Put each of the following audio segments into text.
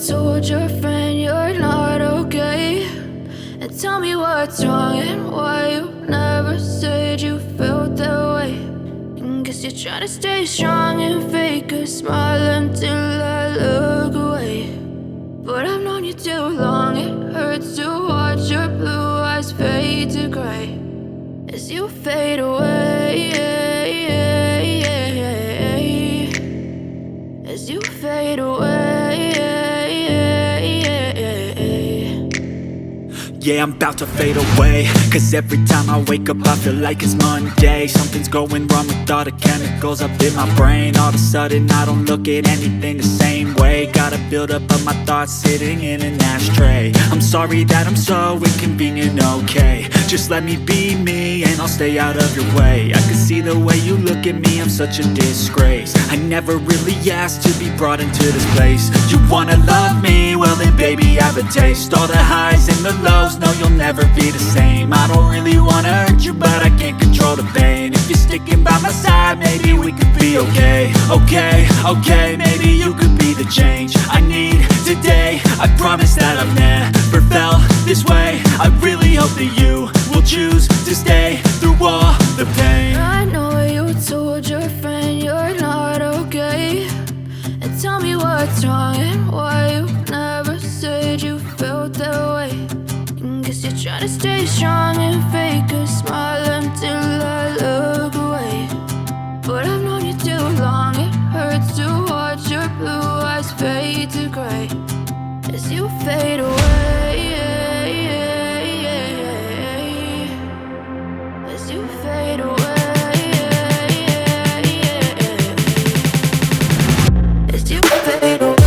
told your friend you're not okay, and tell me what's wrong and why you never said you felt that way. And guess you're trying to stay strong and fake a smile until I look away. But I've known you too long, it hurts to watch your blue eyes fade to gray as you fade away, as you fade away. Yeah, I'm about to fade away, cause every time I wake up I feel like it's Monday. Something's going wrong with all the chemicals up in my brain. All of a sudden I don't look at anything the same way. Gotta build up of my thoughts sitting in an ashtray. I'm sorry that I'm so inconvenient, okay. Just let me be me and I'll stay out of your way. I can see the way you look at me, I'm such a disgrace. I never really asked to be brought into this place. You wanna love me? Well then baby have a taste. All the highs and the lows, no you'll never be the same. I don't really wanna hurt you but I can't control the pain. If you're sticking by my side maybe we could be okay. Okay, maybe you could be the change I need today. I promise that I've never felt this way. I really hope that you will choose to stay through all the pain. I know you told your friend you're not okay, and tell me what's wrong and why you never said you felt that way. And guess you're trying to stay strong and fake a smile until I look away. But I've known you too long, it hurts to watch your blue eyes fade to gray as you fade away, as you fade away, as you fade away.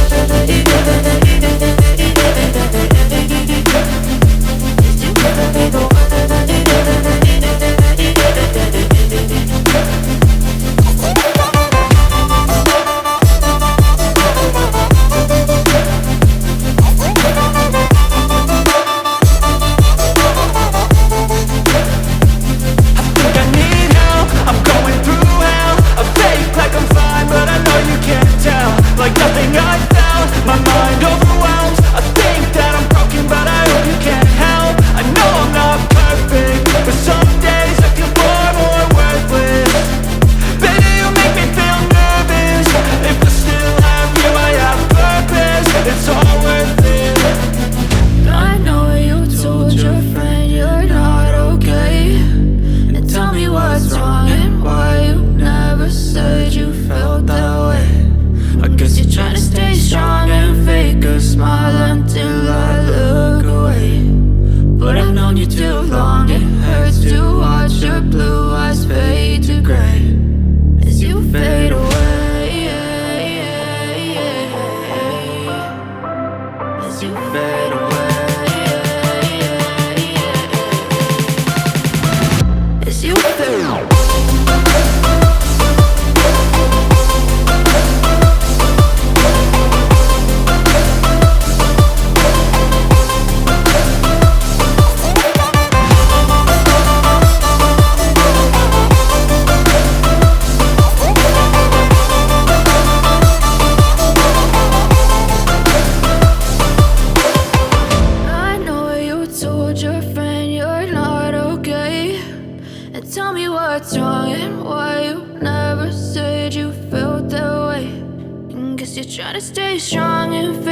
Trying to stay strong and